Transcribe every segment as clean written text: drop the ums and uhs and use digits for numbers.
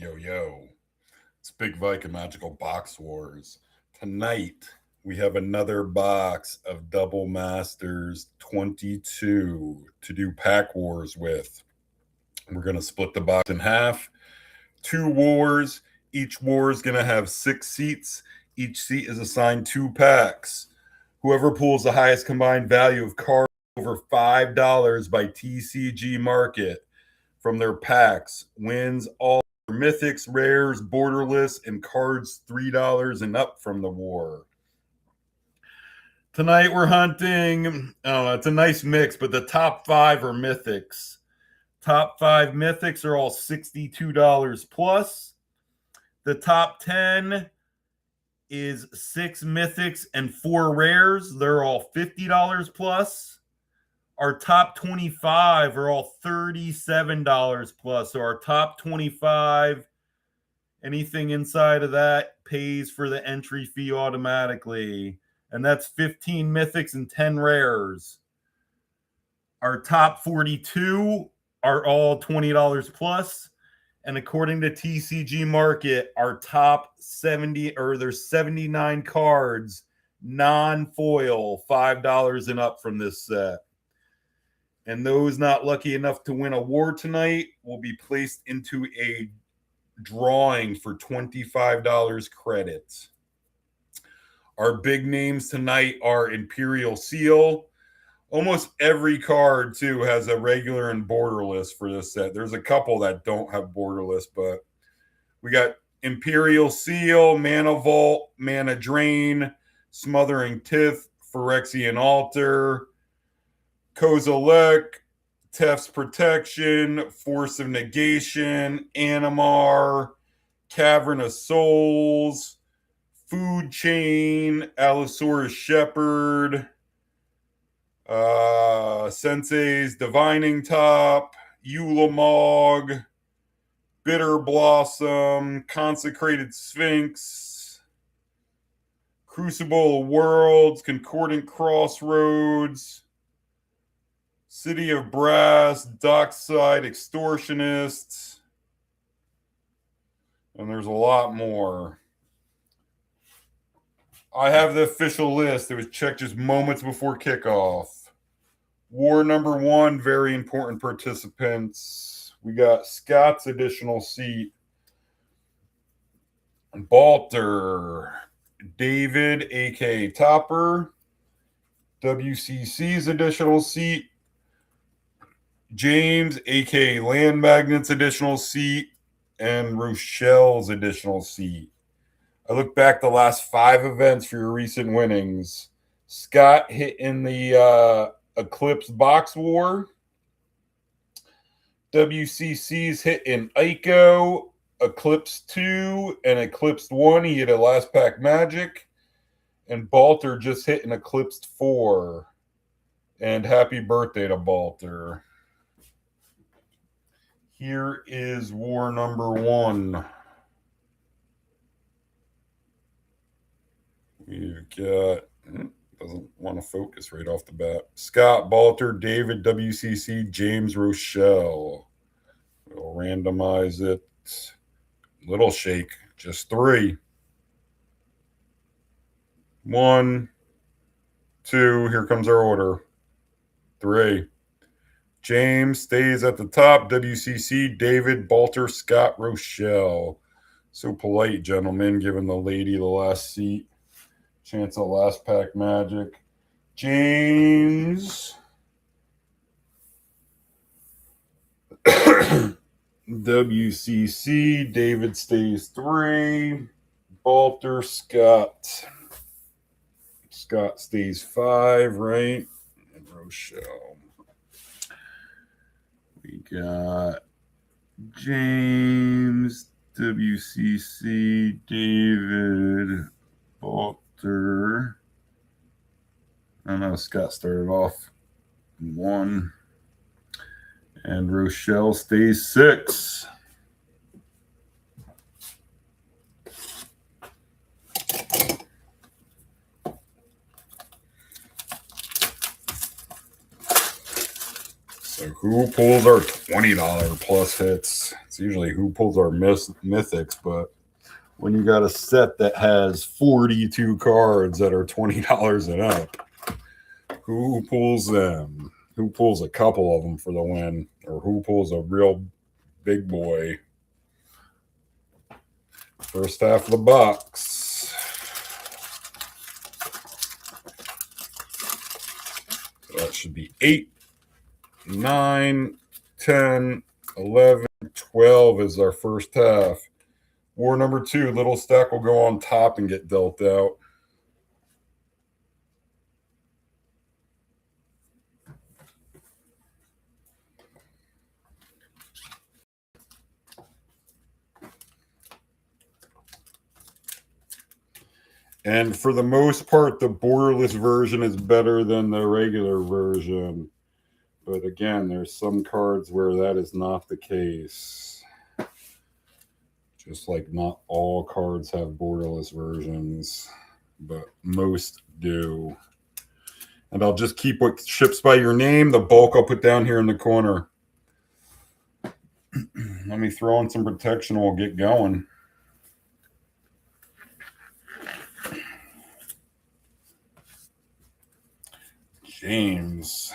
Yo, yo, it's Big Vike and Magical Box Wars. Tonight, we have another box of Double Masters 22 to do pack wars with. We're going to split the box in half. 2 wars. Each war is going to have 6 seats. Each seat is assigned 2 packs. Whoever pulls the highest combined value of cards over $5 by TCG MRKT from their packs wins all mythics, rares, borderless, and cards $3 and up from the war. Tonight we're hunting, it's a nice mix, but the top 5 are mythics. Top 5 mythics are all $62 plus. The top 10 is 6 mythics and 4 rares. They're all $50 plus. Our top 25 are all $37 plus. So our top 25, anything inside of that pays for the entry fee automatically. And that's 15 mythics and 10 rares. Our top 42 are all $20 plus. And according to TCG MRKT, our top 70, or there's 79 cards, non-foil, $5 and up from this set. And those not lucky enough to win a war tonight will be placed into a drawing for $25 credits. Our big names tonight are Imperial Seal. Almost every card, too, has a regular and borderless for this set. There's a couple that don't have borderless, but we got Imperial Seal, Mana Vault, Mana Drain, SmotheringTithe, PhyrexianAltar, Kozilek, Tef'sProtect, Force of Negation, Animar, Cavern of Souls, Food Chain, Allosaurus Shepherd, Sensei's Divining Top, Ulamog, Bitterblossom, Consecrated Sphinx, Crucible of Worlds, Concordant Crossroads, City of Brass, Dockside, Extortionist, and there's a lot more. I have the official list. It was checked just moments before kickoff. War number 1, very important participants. We got Scott's additional seat, Balter, David, a.k.a. Topper, WCC's additional seat, James, a.k.a. Land Magnet's additional seat, and Rochelle's additional seat. I look back the last 5 events for your recent winnings. Scott hit in the Eclipse Box War. WCC's hit in Ico, Eclipse 2, and Eclipse 1. He hit a last pack Magic. And Balter just hit an Eclipse 4. And happy birthday to Balter. Here is war number 1. We've got, doesn't want to focus right off the bat. Scott, Balter, David, WCC, James, Rochelle. We'll randomize it. Little shake, just 3. 1, 2, here comes our order. 3. James stays at the top. WCC, David, Balter, Scott, Rochelle. So polite, gentlemen, giving the lady the last seat. Chance of last pack Magic. James. WCC, David stays 3. Balter, Scott. Scott stays 5, right? And Rochelle. We got James, WCC, David, Balter. I know Scott started off 1. And Rochelle stays 6. So who pulls our $20 plus hits? It's usually who pulls our mythics, but when you got a set that has 42 cards that are $20 and up, who pulls them? Who pulls a couple of them for the win? Or who pulls a real big boy? First half of the box. So that should be 8, 9, 10, 11, 12 is our first half. War number 2, little stack will go on top and get dealt out. And for the most part, the borderless version is better than the regular version. But again, there's some cards where that is not the case. Just like not all cards have borderless versions, but most do. And I'll just keep what ships by your name. The bulk I'll put down here in the corner. Let me throw in some protection and we'll get going. James.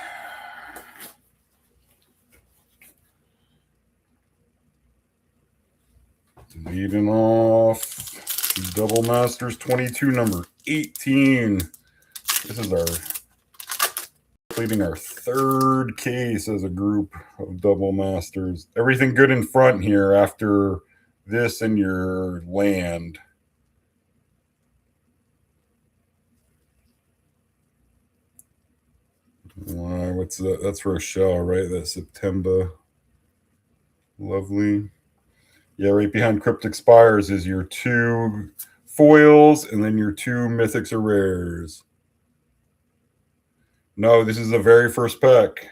Leading off, Double Masters 22, number 18. This is our completing our third case as a group of Double Masters. Everything good in front here after this and your land. What's that? That's Rochelle, right? That's September. Lovely. Yeah, right behind Cryptic Spires is your 2 foils and then your 2 mythics or rares. No, this is the very first pack.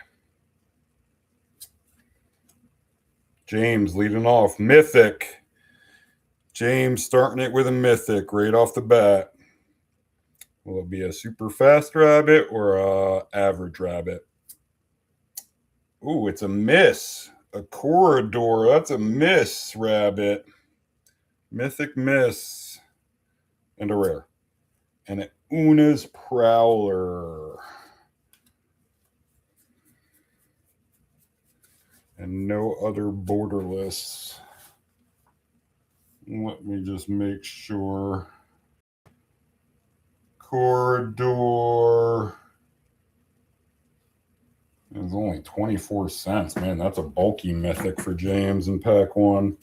James leading off. Mythic. James starting it with a mythic right off the bat. Will it be a super fast rabbit or a average rabbit? Ooh, it's a miss. A corridor. That's a miss rabbit. Mythic miss. And a rare. And an Una's Prowler. And no other borderless. Let me just make sure. Corridor. It's only 24 cents. Man, that's a bulky mythic for James in pack 1.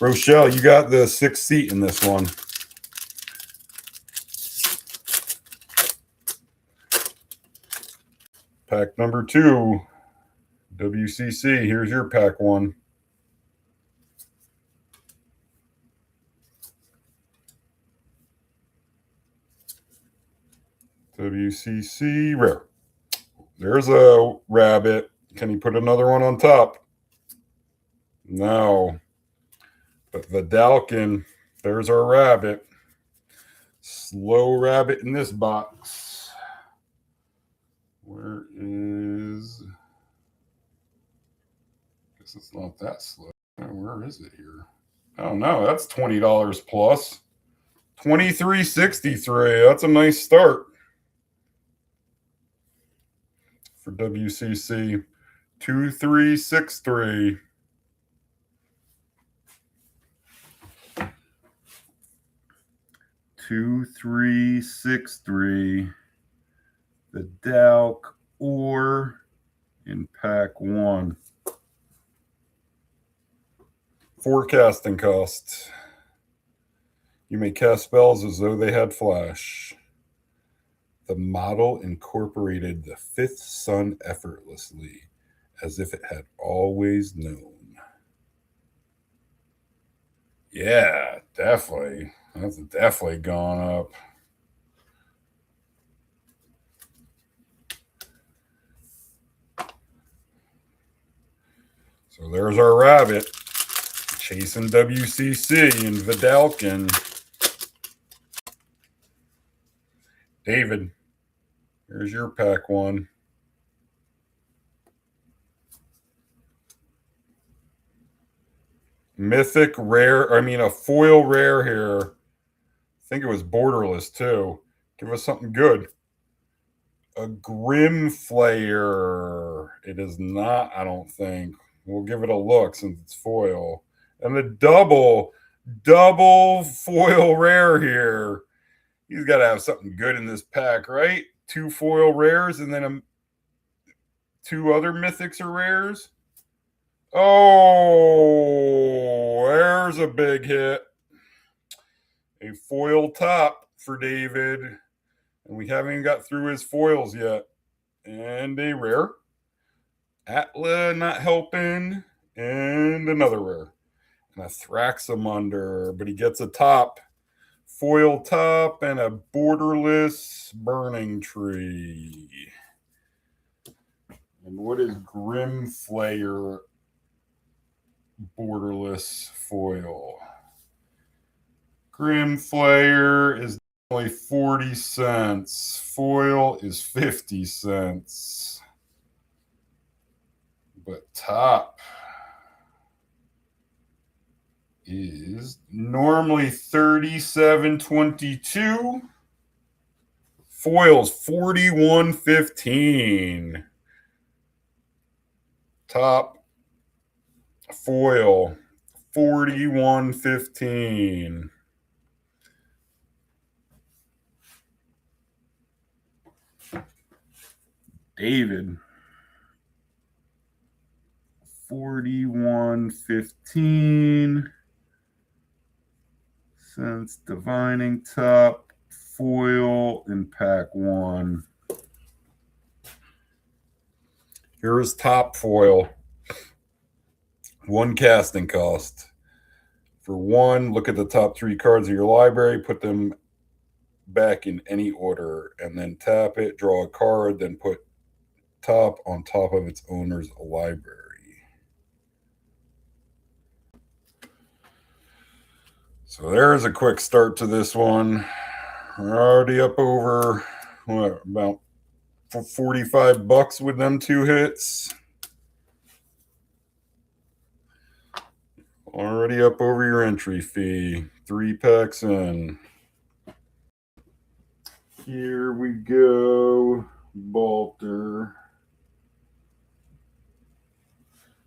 Rochelle, you got the 6th seat in this one. Pack number 2. WCC, here's your pack 1. WCC, rare. There's a rabbit. Can he put another one on top? No. But Vedalken, there's our rabbit. Slow rabbit in this box. Where is... Guess it's not that slow. Where is it here? Oh no, that's $20 plus. $23.63. That's a nice start for WCC. 2363. The Dalk or in pack 1. Forecasting cost. You may cast spells as though they had flash. The model incorporated the 5th sun effortlessly, as if it had always known. Yeah, definitely. That's definitely gone up. So there's our rabbit. Chasing WCC and Vedalken. David, here's your pack 1. mythic rare, I mean a foil rare here. I think it was borderless too. Give us something good. A Grim Flayer. It is not, I don't think. We'll give it a look since it's foil. And the double foil rare here. He's got to have something good in this pack, right? 2 foil rares and then 2 other mythics or rares. Oh, there's a big hit. A foil top for David. And we haven't even got through his foils yet. And a rare. Atla not helping. And another rare. And a Thraxamunder. But he gets a top. Foil top and a borderless burning tree. And what is Grim Flayer borderless foil? Grim Flayer is only 40 cents. Foil is 50 cents. But top is normally $37.22. Foil's $41.15. Top foil $41.15. David $41.15 cents. Divining top foil in pack 1. Here is top foil. 1 casting cost. For 1, look at the top 3 cards of your library, put them back in any order, and then tap it, draw a card, then put top on top of its owner's library. So there's a quick start to this one. We're already up over, what, about $45 with them 2 hits. Already up over your entry fee. 3 packs in. Here we go. Balter.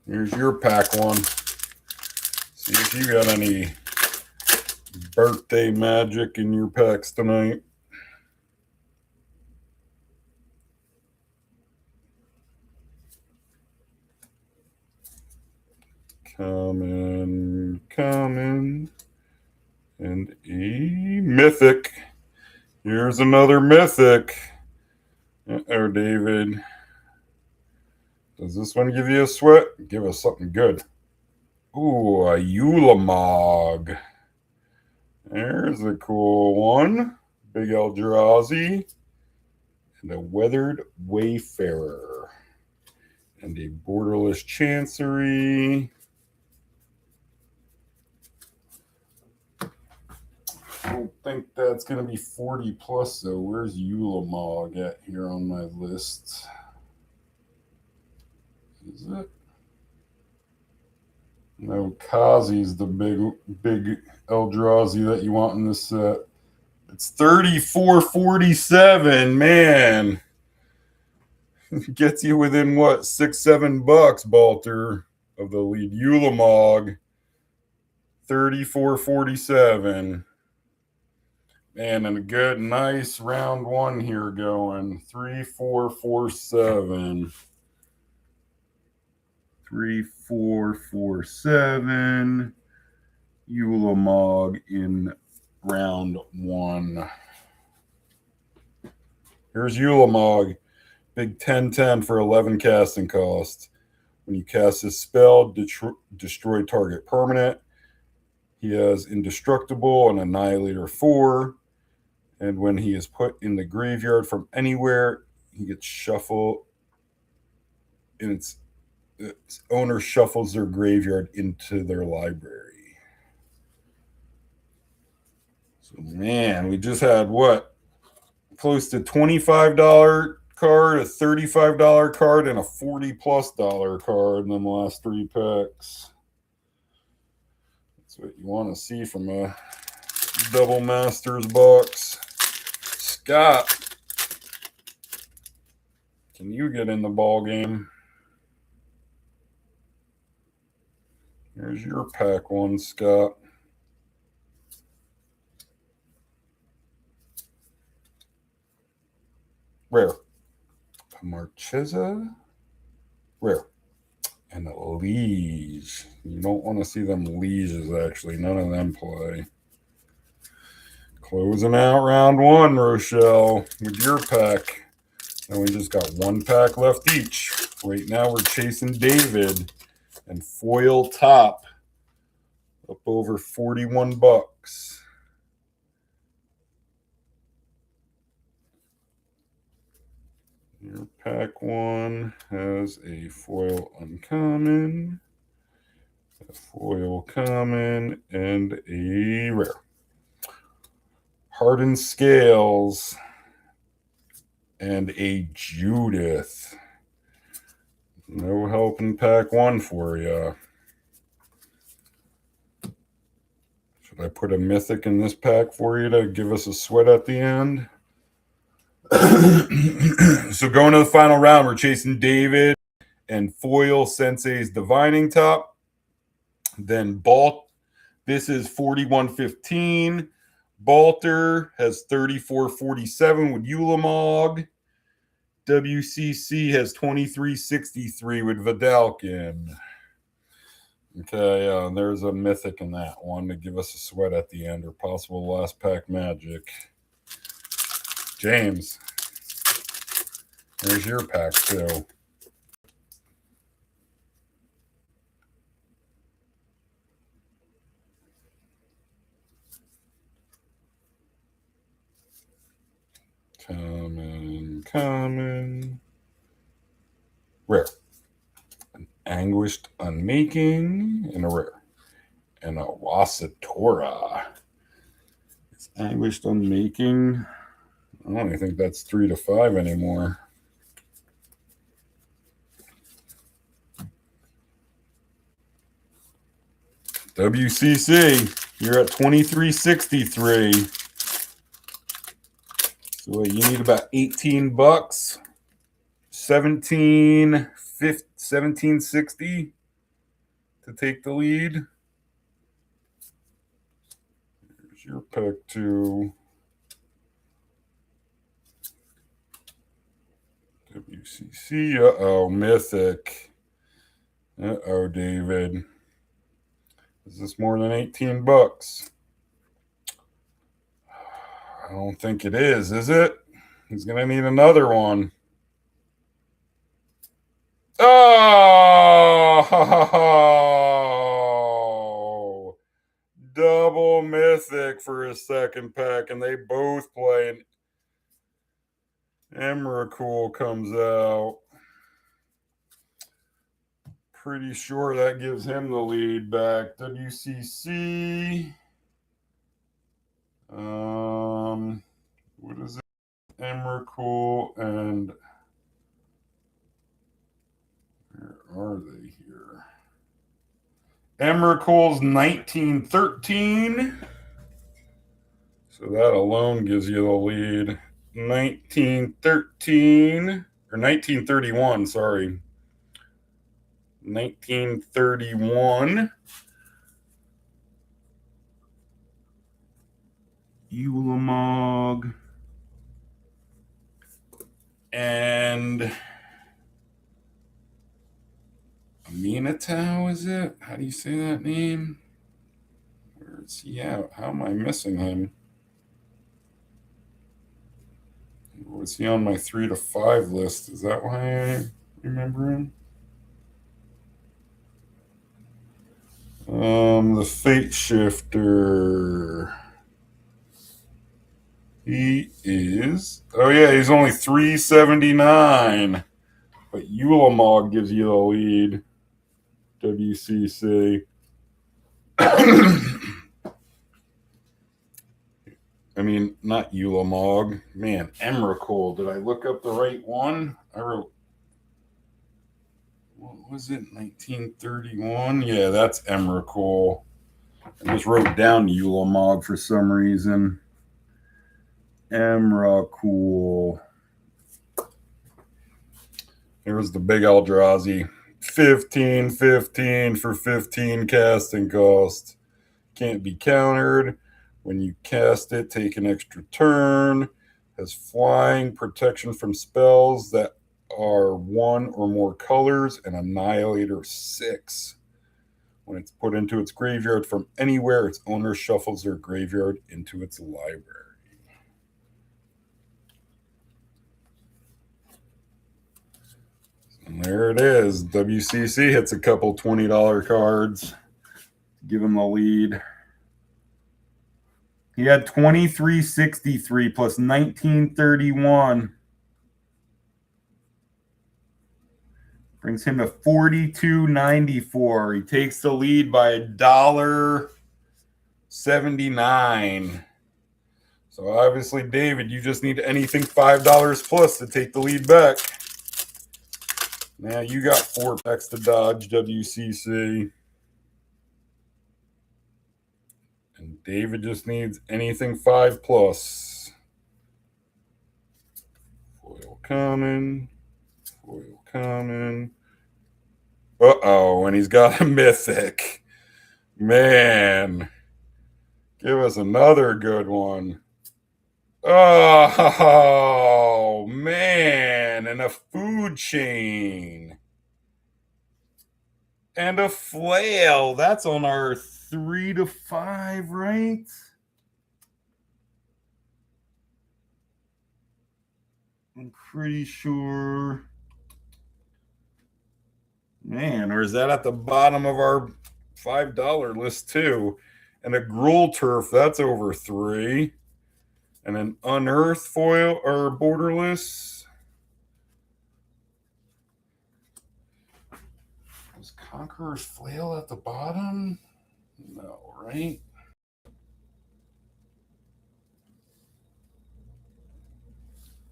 Here's your pack 1. See if you got any birthday magic in your packs tonight. Coming. And a mythic. Here's another mythic. Oh, David. Does this one give you a sweat? Give us something good. Ooh, a Ulamog. There's a cool one. Big Eldrazi. And a Weathered Wayfarer. And a Borderless Chancery. I don't think that's going to be 40 plus, though. Where's Ulamog at here on my list? Is it? No, Kazi's the big Eldrazi that you want in this set. It's $34.47, man. Gets you within what, $6-7, Balter, of the lead. Ulamog, $34.47. Man, and a good, nice round 1 here going. 3-4-4-7. 3-4-4-7. Ulamog in round 1. Here's Ulamog. Big 10-10 for 11 casting cost. When you cast this spell, destroy target permanent. He has Indestructible and Annihilator 4. And when he is put in the graveyard from anywhere, he gets shuffled. And its owner shuffles their graveyard into their library. So, man, we just had what? Close to $25 card, a $35 card, and a $40+ card in the last 3 packs. That's what you want to see from a double masters box. Scott, can you get in the ball game? Here's your pack one, Scott. Rare. A Marchesa. Rare. And a Liege. You don't want to see them Lieges, actually. None of them play. Closing out round one, Rochelle, with your pack. And we just got one pack left each. Right now we're chasing David and foil top up over 41 bucks. Your pack one has a foil uncommon, a foil common, and a rare. Hardened Scales and a Judith. No help in pack one for you. Should I put a mythic in this pack for you to give us a sweat at the end? So going to the final round, we're chasing David and foil Sensei's Divining Top. Then Balt, this is 41.15. Balter has 34.47 with Ulamog. WCC has 23.63 with Vedalken. Okay, there's a mythic in that one to give us a sweat at the end, or possible last pack magic. James, there's your pack too. Common. Rare. An Anguished Unmaking and a rare. And a Wasatora. It's Anguished Unmaking. I don't even think that's 3 to 5 anymore. WCC, you're at 23.63. So you need about 18 bucks. 17.60 to take the lead. Here's your pack two. WCC. Uh-oh, mythic. Uh-oh, David. Is this more than 18 bucks? I don't think it is it? He's going to need another one. Oh! Double mythic for his second pack, and they both play, and Emrakul comes out. Pretty sure that gives him the lead back. WCC. What is it? Emrakul and where are they here? Emrakul's 1913. So that alone gives you the lead. 1913 or 1931, sorry. 1931. Ulamog. And Aminatau, is it? How do you say that name? Where is he at? How am I missing him? Was he on my 3 to 5 list? Is that why I remember him? The Fate Shifter. He is. Oh yeah, he's only 379. But Ulamog gives you the lead. WCC. I mean, not Ulamog. Man, Emrakul. Did I look up the right one? I wrote. What was it? 1931? Yeah, that's Emrakul. I just wrote down Ulamog for some reason. MRKT. Here's the big Eldrazi. 15 for 15 casting cost. Can't be countered. When you cast it, take an extra turn. Has flying, protection from spells that are 1 or more colors, and Annihilator 6. When it's put into its graveyard from anywhere, its owner shuffles their graveyard into its library. And there it is. WCC hits a couple $20 cards. Give him the lead. He had 2363 plus 1931. Brings him to 42.94. He takes the lead by $1.79. So obviously, David, you just need anything $5 plus to take the lead back. Now you got 4 packs to dodge, WCC. And David just needs anything 5 plus. Foil common. Foil common. Uh-oh, and he's got a mythic. Man. Give us another good one. Oh, man. And a food chain. And a flail. That's on our 3 to 5, right? I'm pretty sure. Man, or is that at the bottom of our $5 list too? And a Gruul Turf, that's over 3. And an Unearth foil or Borderless. Was Conqueror's Flail at the bottom? No, right?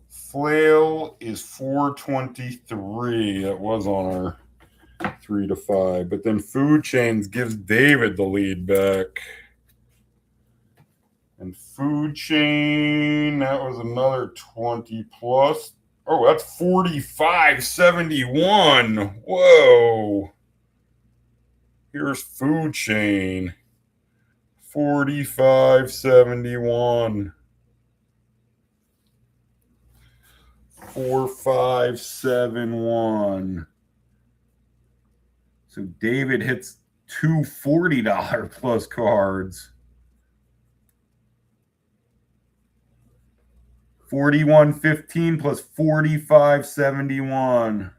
Flail is 423. That was on our 3 to 5. But then Food Chains gives David the lead back. And Food Chain, that was another 20 plus. Oh, that's 45.71. Whoa. Here's Food Chain. 45.71. 4571. So David hits 2 $40 plus cards. 41.15 plus 45.71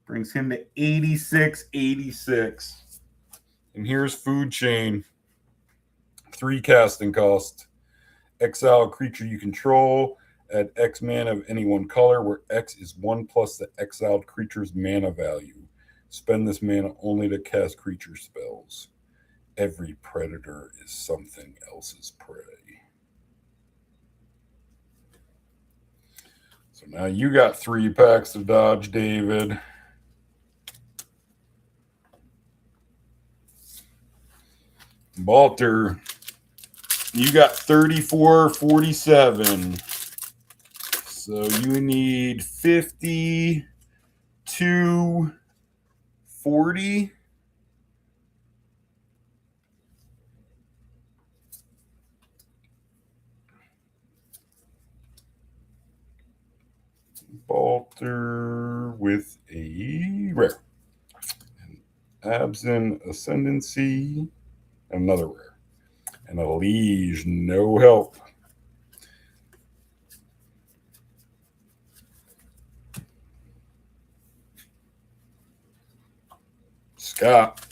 brings him to 86.86. And here's Food Chain. 3 casting cost. Exile a creature you control. Add X mana of any one color, where X is 1 plus the exiled creature's mana value. Spend this mana only to cast creature spells. Every predator is something else's prey. So now you got 3 packs to dodge, David. Balter, you got 34.47. So you need 52.40. Balter with a rare. An Absent Ascendancy. Another rare. And a Liege, no help. Scott,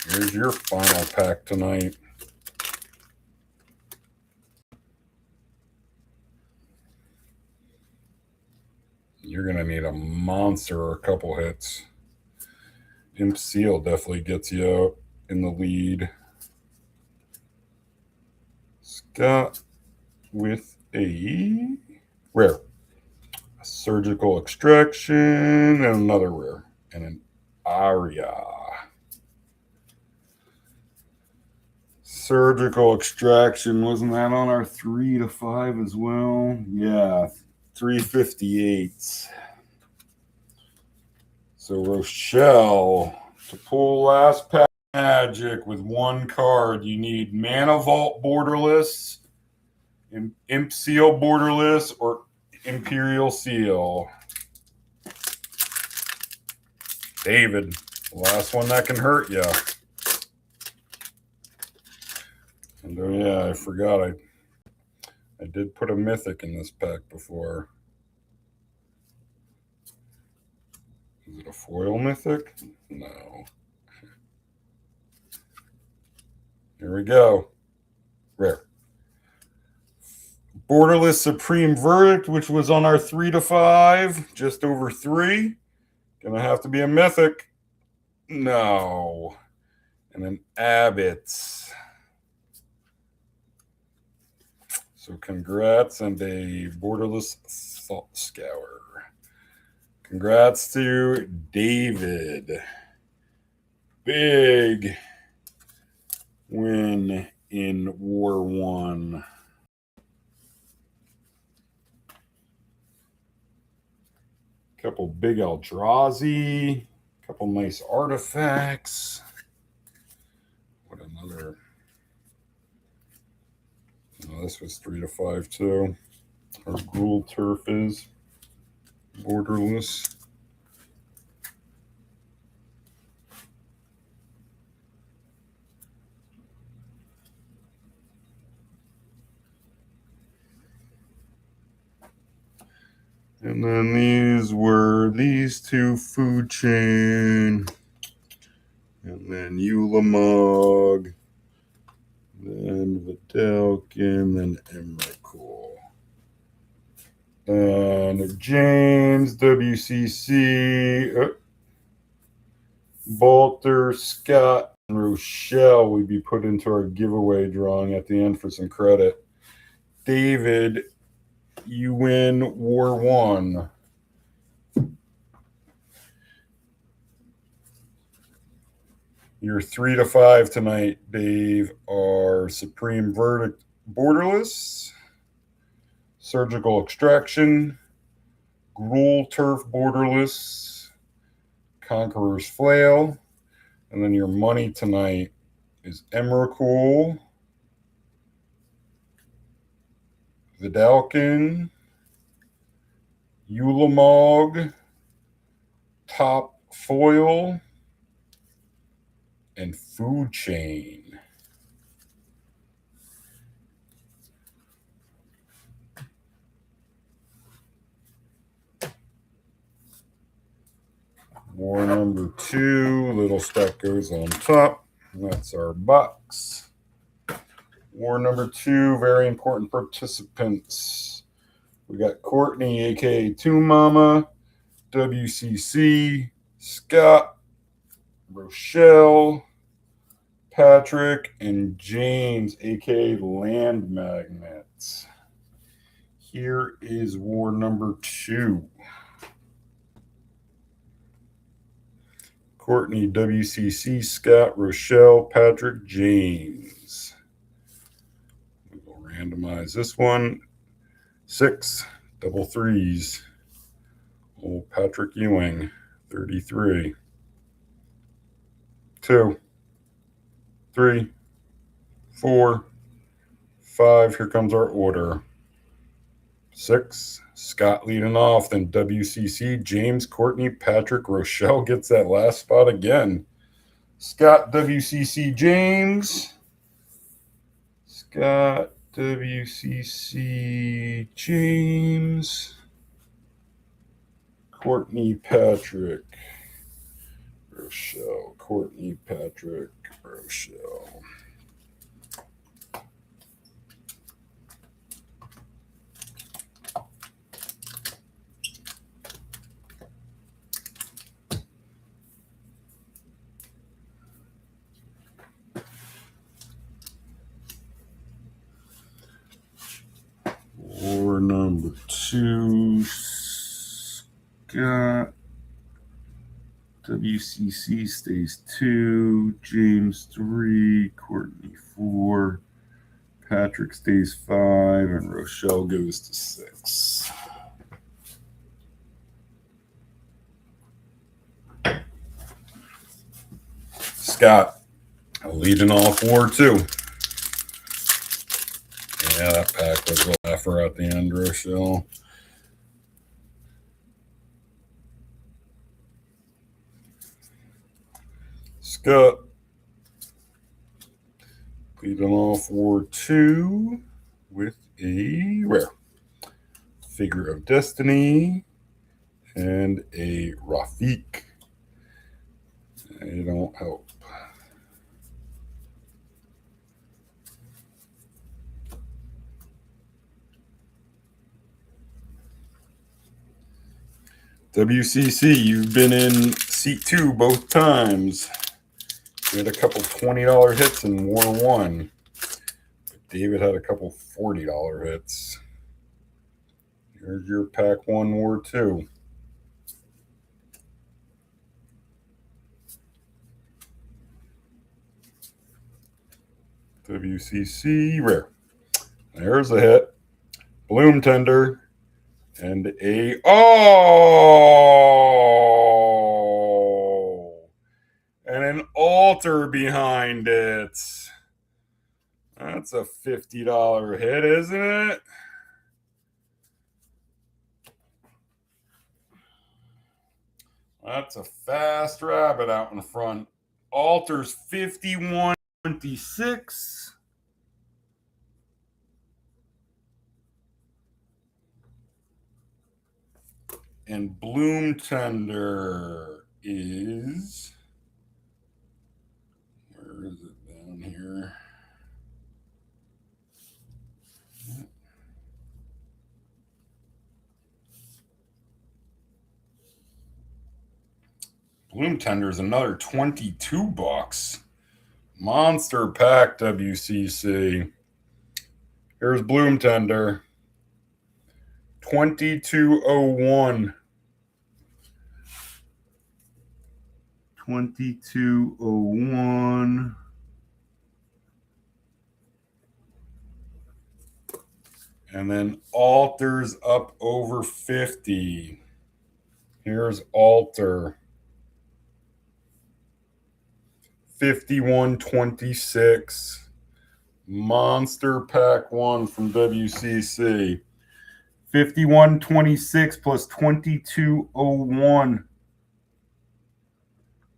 here's your final pack tonight. You're going to need a monster or a couple hits. Imp Seal definitely gets you out in the lead. Scott with a rare. A Surgical Extraction and another rare. And an Aria. Surgical Extraction, wasn't that on our 3 to 5 as well? Yeah, 358. So Rochelle, to pull last pack Magic with one card, you need Mana Vault Borderless, Imp Seal Borderless, or Imperial Seal. David, the last one that can hurt you. And oh yeah, I forgot I did put a Mythic in this pack before. Is it a foil Mythic? No. Here we go. Rare. Borderless Supreme Verdict, which was on our 3 to 5, just over 3. Gonna have to be a Mythic. No. And an Abbott. So congrats and a Borderless Salt Scour. Congrats to David. Big win in War 1. Couple big Eldrazi. Couple nice artifacts. What another... Oh, this was 3 to 5 too. Our Gruul Turf is Borderless. And then these were these two Food Chain. And then Ulamog. Then Vedalken. Then Animar-Soul. And James, WCC. Bolter, Scott, and Rochelle will be put into our giveaway drawing at the end for some credit. David, you win War 1. Your 3 to 5 tonight, Dave, are Supreme Verdict Borderless, Surgical Extraction, Gruul Turf Borderless, Conqueror's Flail, and then your money tonight is Animar-Soul, Vedalken, Ulamog, Top Foil, and Food Chain. War number 2, little stack goes on top. That's our box. War number 2, very important participants. We got Courtney, aka Tomb Mama, WCC, Scott, Rochelle, Patrick, and James, aka Land Magnets. Here is war number 2. Courtney, WCC, Scott, Rochelle, Patrick, James. We will randomize this one. 6, double 3s. Old Patrick Ewing, 33. 2, 3, 4, 5. Here comes our order. 6, Scott leading off, then WCC, James, Courtney, Patrick, Rochelle gets that last spot again. Scott, WCC, James. Scott, WCC, James. Courtney, Patrick, Rochelle. Courtney, Patrick, Rochelle. War number 2, Scott, WCC stays 2, James 3, Courtney 4, Patrick stays 5, and Rochelle goes to 6. Scott, leading all 4 too. Yeah, that pack was a laugher at the end, Rochelle. Scott, leading all 4 too with a rare. Figure of Destiny and a Rafik. They don't help. WCC, you've been in seat 2 both times. You had a couple $20 hits in War 1. But David had a couple $40 hits. Here's your pack 1 War 2. WCC rare. There's a hit. Bloom Tender. And a... Oh! And an altar behind it. That's a $50 hit, isn't it? That's a fast rabbit out in front. Altars 51.26. And Bloom Tender is... Where is it down here? Bloom Tender is another $22. Monster pack, WCC. Here's Bloom Tender. 2201. 2201. And then altars up over 50. Here's altar. 5126. Monster pack 1 from WCC. 5126 plus 2201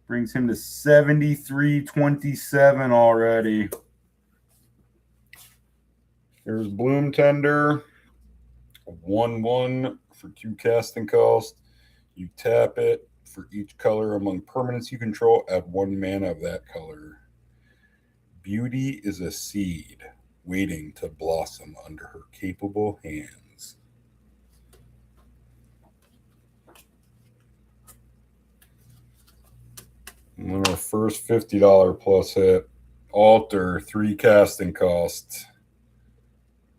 brings him to 7327 already. Here's Bloom Tender. 1/1 for 2 casting cost. You tap it. For each color among permanents you control, add 1 mana of that color. Beauty is a seed waiting to blossom under her capable hands. And then our first $50 plus hit. Altar, 3 casting costs.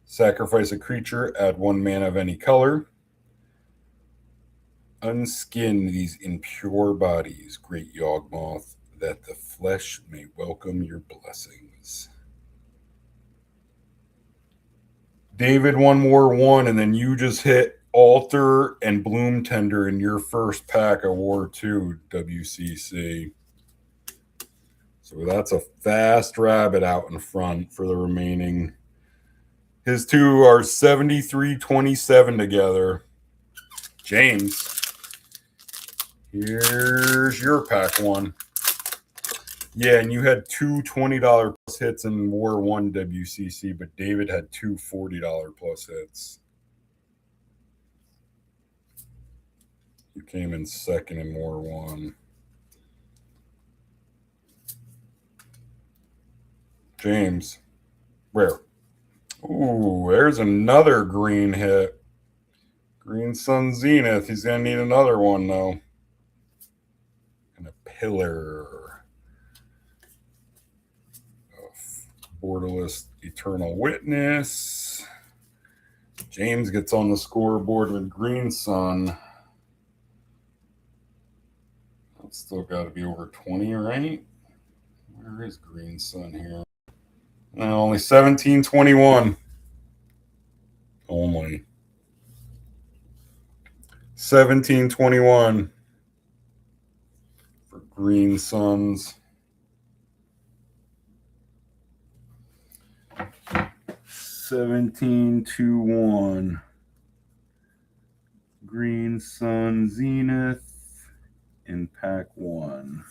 Sacrifice a creature, add 1 mana of any color. Unskin these impure bodies, great Yawgmoth, that the flesh may welcome your blessings. David won War 1, and then you just hit Altar and Bloom Tender in your first pack of War 2, WCC. So that's a fast rabbit out in front for the remaining. His 2 are 73-27 together. James, here's your pack 1. Yeah, and you had 2 $20 plus hits in War 1 WCC, but David had 2 $40 plus hits. You came in second in War 1. James, rare. Ooh, there's another green hit. Green Sun Zenith. He's going to need another one, though. And a pillar of Borderless Eternal Witness. James gets on the scoreboard with Green Sun. It's still got to be over 20, right? Where is Green Sun here? No, only 1721. Only 1721 for Green Suns. 1721. Green Sun Zenith in pack 1.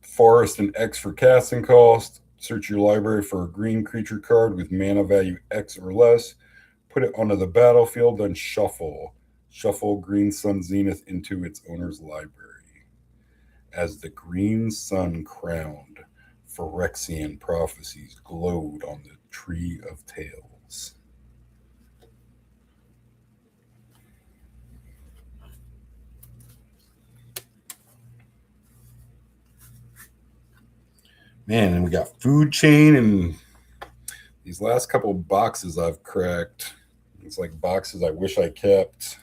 Forest and X for casting cost. Search your library for a green creature card with mana value X or less. Put it onto the battlefield, then shuffle. Shuffle Green Sun Zenith into its owner's library. As the Green Sun crowned, Phyrexian prophecies glowed on the Tree of Tales. Man, and we got Food Chain, and these last couple of boxes I've cracked. It's like boxes I wish I kept.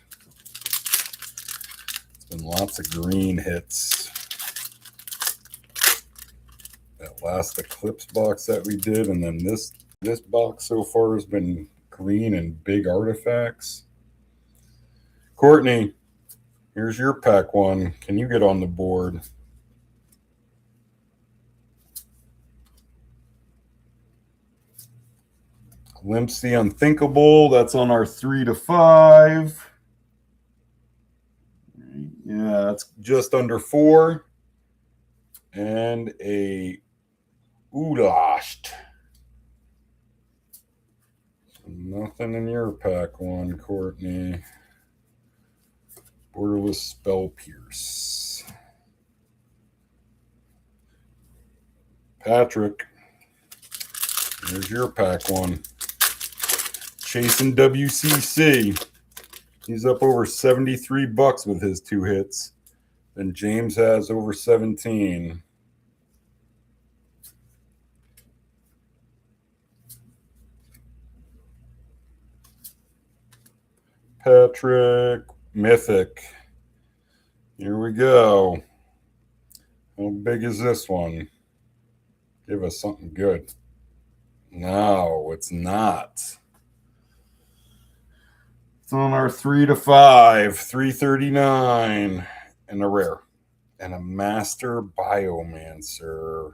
It's been lots of green hits. That last Eclipse box that we did, and then this box so far has been green and big artifacts. Courtney, here's your pack 1. Can you get on the board? Glimpse the Unthinkable. That's on our 3 to 5. Yeah, that's just under 4. And a Ulasht. Nothing in your pack 1, Courtney. Borderless Spell Pierce. Patrick, here's your pack 1. Chasing WCC. He's up over $73 with his 2 hits. Then James has over 17. Patrick, Mythic. Here we go. How big is this one? Give us something good. No, it's not. It's on our 3 to 5, 339, and a rare. And a Master Biomancer.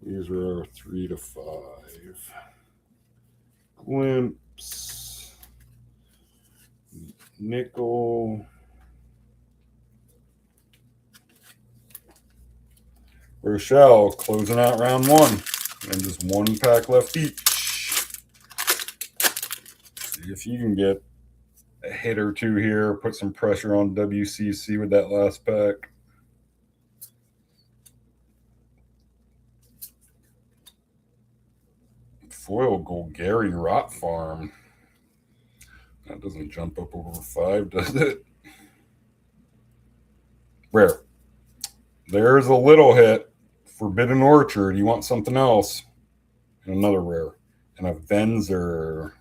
These are our 3 to 5. Glimpse. Nickel. Rochelle closing out round 1. And just 1 pack left each. See if you can get a hit or 2 here. Put some pressure on WCC with that last pack. Foil Golgari Rot Farm. That doesn't jump up over 5, does it? Rare. There's a little hit. Forbidden Orchard. You want something else? And another rare. And a Venzer.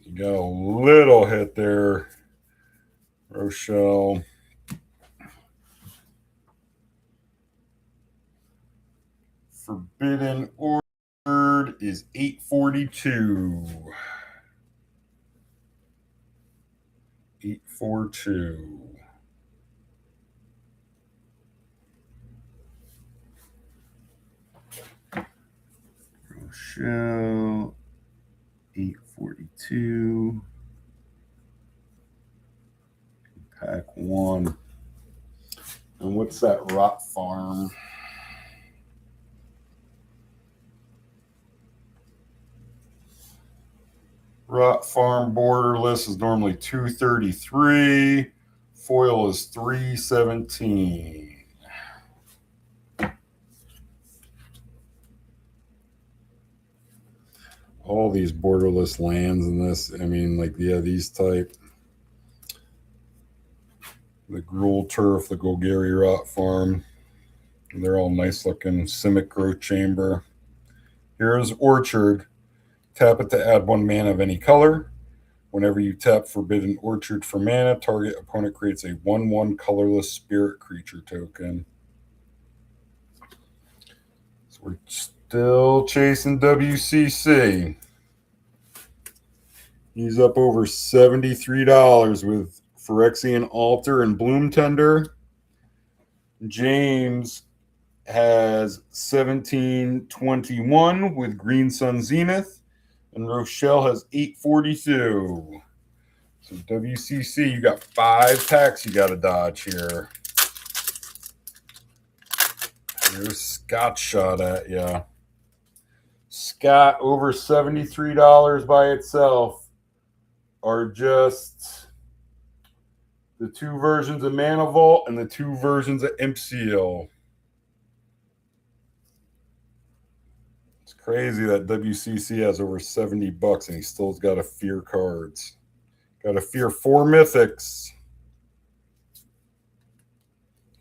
You got a little hit there, Rochelle. Forbidden Orchard is 842. 842. Rochelle, 842. Pack 1. And what's that Rot Farm? Rot Farm Borderless is normally 233. Foil is 317. All these borderless lands in this, I mean, like, yeah, these type. The Gruul Turf, the Golgari Rot Farm. They're all nice looking. Simic Growth Chamber. Here's Orchard. Tap it to add 1 mana of any color. Whenever you tap Forbidden Orchard for mana, target opponent creates a 1/1 colorless spirit creature token. So we're still chasing WCC. He's up over $73 with PhyrexianAltar and Bloom Tender. James has 1721 with Green Sun Zenith. And Rochelle has 842. So WCC, you got 5 packs you got to dodge here. Here's Scott shot at ya. Scott over $73 by itself are just the 2 versions of Mana Vault and the 2 versions of Imp Seal. It's crazy that WCC has over $70 and he still's got to fear cards. Got to fear 4 mythics.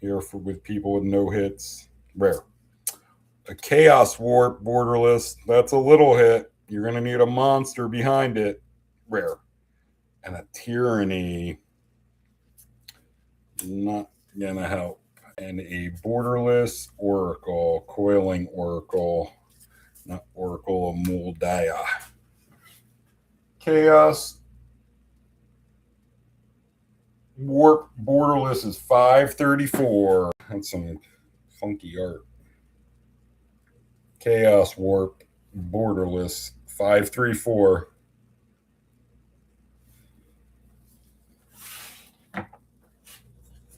Here for with people with no hits. Rare. A Chaos Warp Borderless. That's a little hit. You're going to need a monster behind it. Rare. And a Tyranny. Not going to help. And a Borderless Oracle. Coiling Oracle. Not Oracle of Moldaya. Chaos Warp Borderless is $534. That's some funky art. Chaos Warp Borderless $534.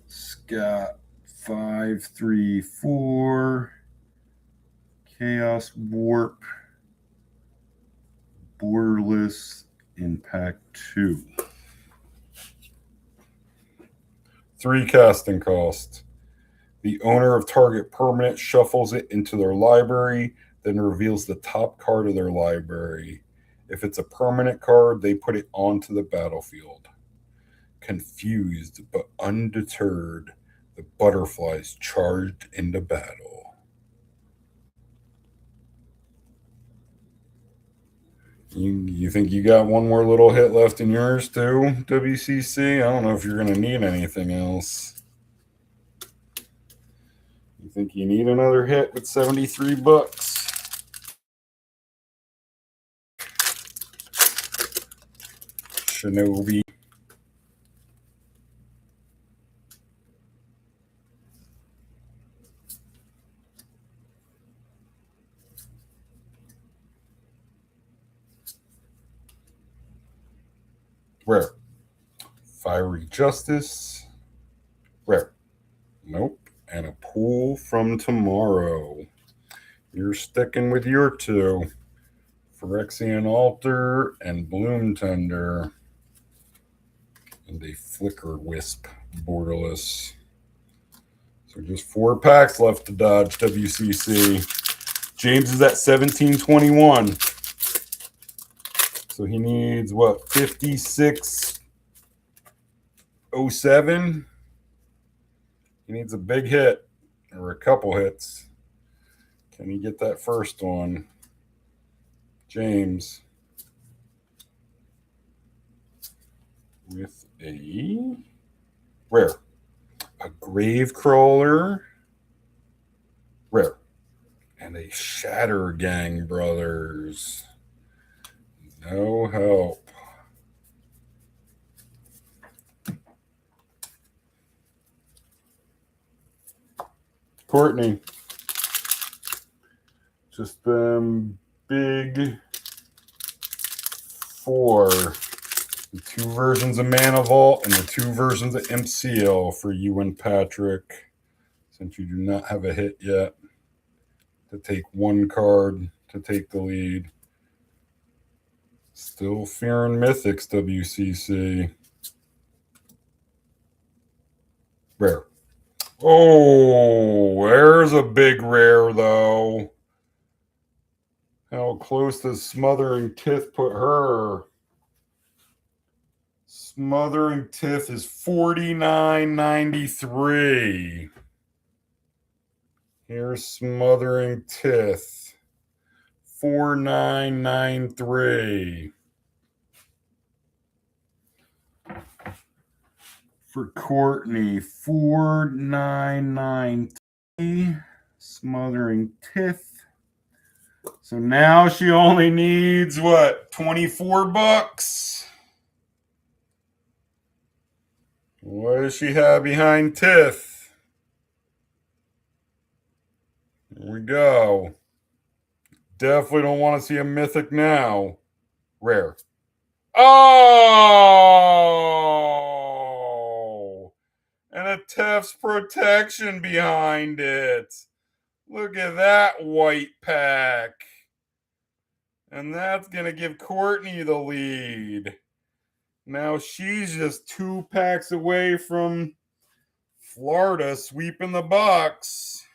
Scott $534. Chaos Warp Borderless in pack 2. 3 casting cost. The owner of target permanent shuffles it into their library, then reveals the top card of their library. If it's a permanent card, they put it onto the battlefield. Confused but undeterred, the butterflies charged into battle. You think you got one more little hit left in yours too, WCC? I don't know if you're going to need anything else. You think you need another hit with $73? Shinobi. Rare. Fiery Justice. Rare. Nope. And a Pool from Tomorrow. You're sticking with your 2. PhyrexianAltar and Bloom Tender. And a Flicker Wisp Borderless. So just 4 packs left to dodge, WCC. James is at 1721. So he needs, what, 5607? He needs a big hit or a couple hits. Can he get that first one? James. With a rare. A Gravecrawler. Rare. And a Shatter Gang Brothers. No help. Courtney. Just them big 4. The 2 versions of Mana Vault and the 2 versions of Imp Seal for you and Patrick. Since you do not have a hit yet. To take 1 card to take the lead. Still fearing Mythics, WCC. Rare. Oh, there's a big rare, though. How close does SmotheringTithe put her? SmotheringTithe is $49.93. Here's SmotheringTithe. 4993. For Courtney, 4993. Smothering Tithe. So now she only needs what? 24 bucks. What does she have behind Tithe? Here we go. Definitely don't want to see a mythic now. Rare. Oh! And a Tef's protection behind it. Look at that white pack. And that's going to give Courtney the lead. Now she's just 2 packs away from Florida sweeping the box.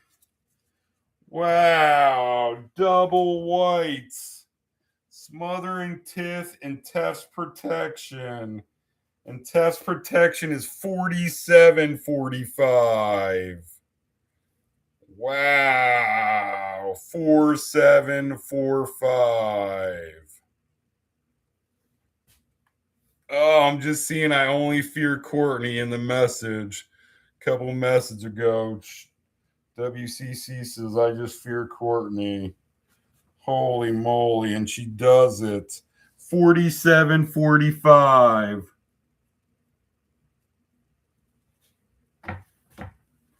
Wow. Double whites. Smothering Tithe and Tef's protection. And Tef's protection is 47.45. Wow. 4745. Oh, I'm just seeing I only fear Courtney in the message. A couple messages ago. WCC says, I just fear Courtney. Holy moly. And she does it. 47.45.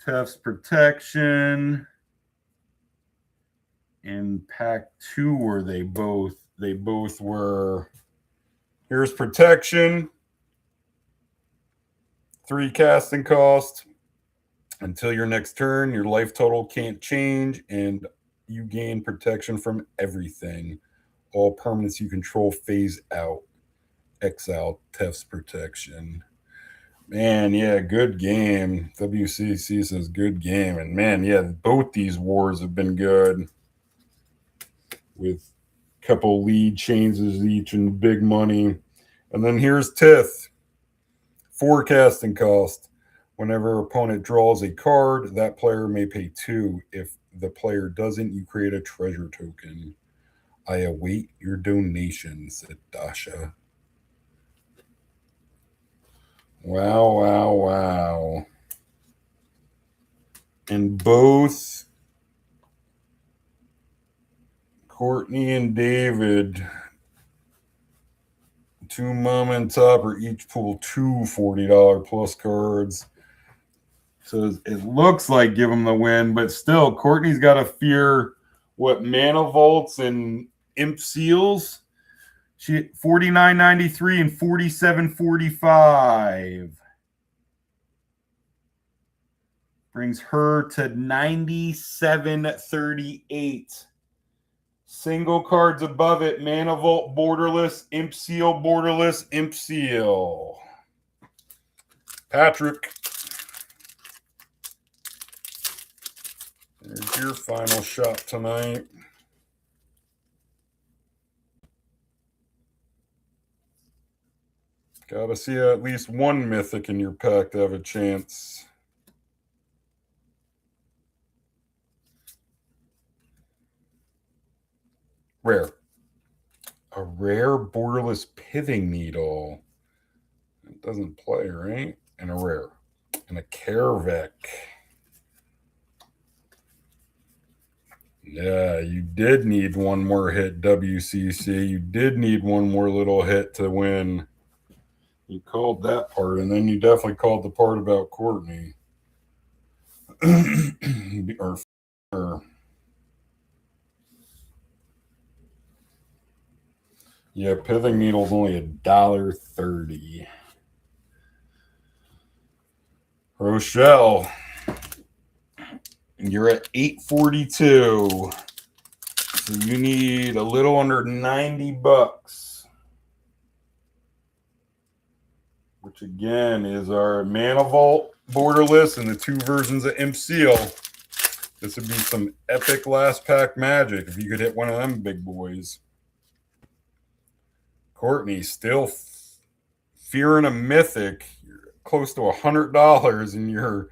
Tef's protection. In pack 2 were they both were. Here's protection. 3 casting cost. Until your next turn, your life total can't change, and you gain protection from everything. All permanents you control phase out. Exile Tef's protection. Man, yeah, good game. WCC says good game. And man, yeah, both these wars have been good. With a couple lead changes each and big money. And then here's Tithe. Forecasting cost. Whenever opponent draws a card, that player may pay 2. If the player doesn't, you create a treasure token. I await your donation, said Dasha. Wow, wow, wow. And both Courtney and David, 2 mom and topper, each pull 2 $40 plus cards. So it looks like give them the win, but still, Courtney's got to fear what Mana Vaults and Imp Seals. She 49.93 and 47.45 brings her to 97.38. Single cards above it: Mana Vault, Borderless, Imp Seal, Borderless, Imp Seal. Patrick. There's your final shot tonight. Gotta see at least one mythic in your pack to have a chance. Rare. A rare Borderless Pithing Needle. It doesn't play, right? And a rare. And a Caravec. Yeah, you did need one more hit, WCC. You did need one more little hit to win. You called that part, and then you definitely called the part about Courtney. Yeah, Pithing Needle's only $1.30. Rochelle, you're at 842. So you need a little under 90 bucks. Which again is our Mana Vault Borderless and the 2 versions of Imp Seal. This would be some epic last pack magic if you could hit one of them big boys. Courtney still fearing a mythic. You're close to $100 in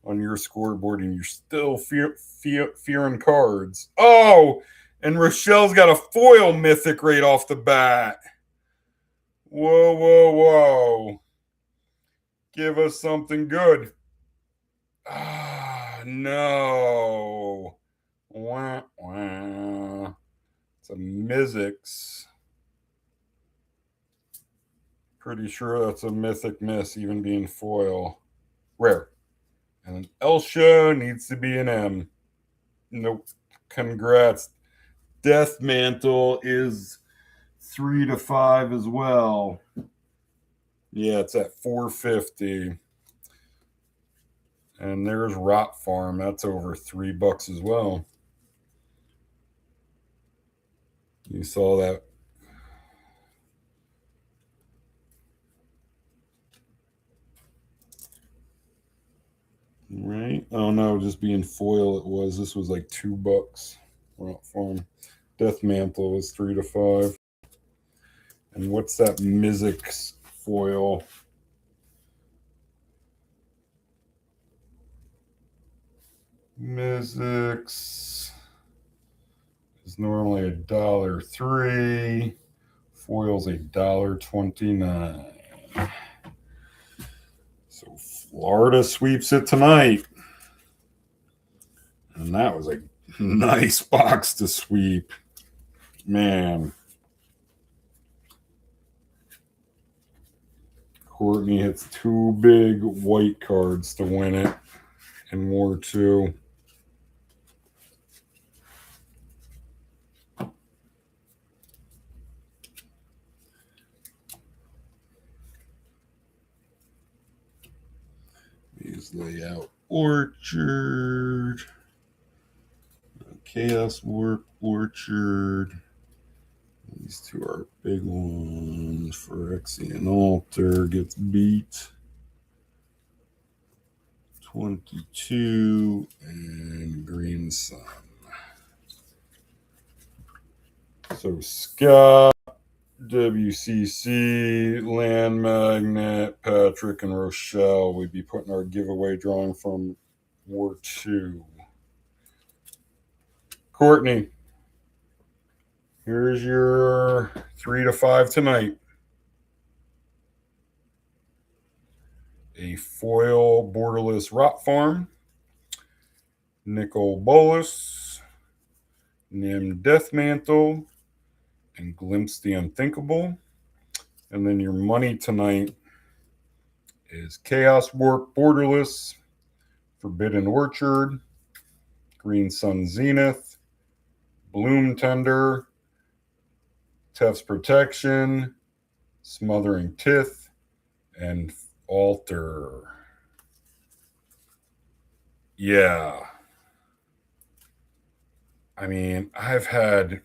on your scoreboard, and you're still fearing cards. Oh, And Rochelle's got a foil mythic right off the bat. Whoa, whoa, whoa. Give us something good. Ah, no. Wah, wah. It's a Mythics. Pretty sure that's a mythic miss, even being foil. Rare. And Elsha needs to be an M. Nope. Congrats. Death Mantle is 3 to 5 as well. Yeah, it's at 450. And there's Rot Farm. That's over $3 as well. You saw that. Right? Oh no, just being foil it was. This was like $2. Rot Farm. Death Mantle was 3 to 5. And what's that Mythics foil? Mythics is normally $1.03. Foil's $1.29. So Florida sweeps it tonight. And that was a nice box to sweep. Man. Courtney hits 2 big white cards to win it in War 2. These Layout Orchard. Chaos Warp Orchard. These two are big ones. PhyrexianAltar gets beat. 22 and Green Sun. So Scott, WCC, Land Magnet, Patrick, and Rochelle. We'd be putting our giveaway drawing from War 2. Courtney, here's your 3 to 5 tonight. A foil Borderless Rot Farm, Nicol Bolas, Nim Deathmantle, and Glimpse the Unthinkable. And then your money tonight is Chaos Warp Borderless, Forbidden Orchard, Green Sun Zenith, Bloom Tender, Tef's Protection, Smothering Tithe, and Altar. Yeah. I mean, I've had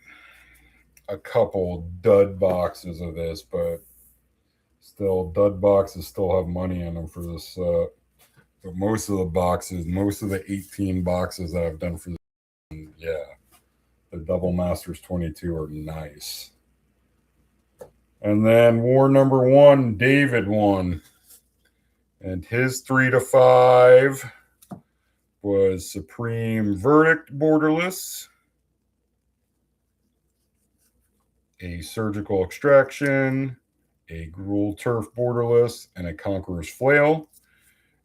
a couple dud boxes of this, but still, dud boxes still have money in them for this set. But most of the boxes, most of the 18 boxes that I've done for this, yeah, the Double Masters 22 are nice. And then War number 1, David won. And his 3 to 5 was Supreme Verdict Borderless, a Surgical Extraction, a Gruul Turf Borderless, and a Conqueror's Flail.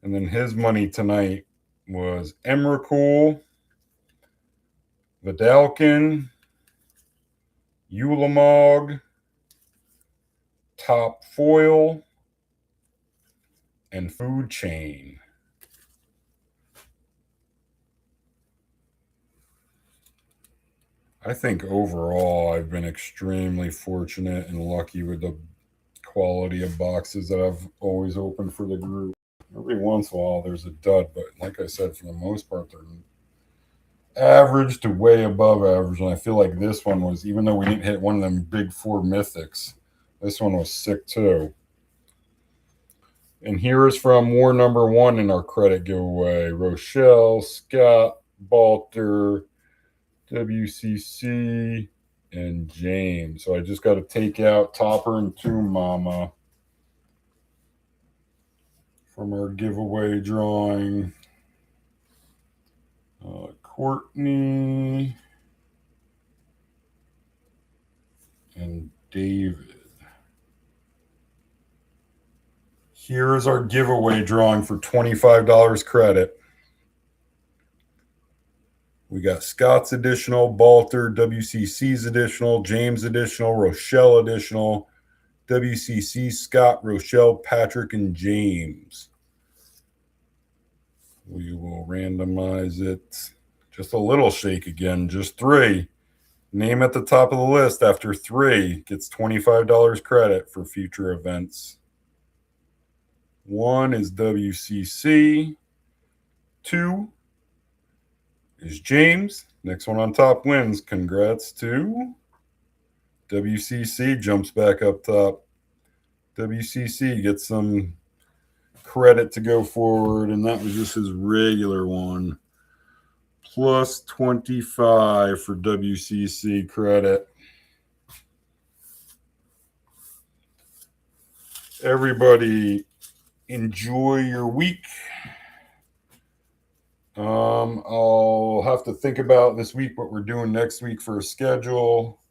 And then his money tonight was Emrakul, Vedalken, Ulamog, Top Foil, and Food Chain. I think overall I've been extremely fortunate and lucky with the quality of boxes that I've always opened for the group. Every once in a while there's a dud, but like I said, for the most part, they're average to way above average. And I feel like this one was, even though we didn't hit one of them big 4 mythics, this one was sick too. And here is from War number 1 in our credit giveaway. Rochelle, Scott, Balter, WCC, and James. So I just got to take out Topper and Tomb Mama from our giveaway drawing. Courtney, David. Here is our giveaway drawing for $25 credit. We got Scott's additional, Balter, WCC's additional, James additional, Rochelle additional, WCC, Scott, Rochelle, Patrick, and James. We will randomize it. Just a little shake again, just 3. Name at the top of the list after 3 gets $25 credit for future events. 1 is WCC. 2 is James. Next one on top wins. Congrats to WCC. Jumps back up top. WCC gets some credit to go forward, and that was just his regular one. Plus 25 for WCC credit. Everybody, enjoy your week. I'll have to think about this week what we're doing next week for a schedule.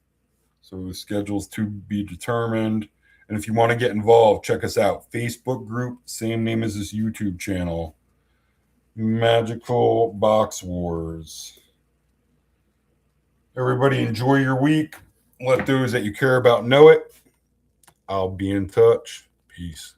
So the schedule's to be determined. And if you want to get involved, check us out. Facebook group, same name as this YouTube channel. MagicalBoxWars. Everybody enjoy your week. Let those that you care about know it. I'll be in touch. Peace.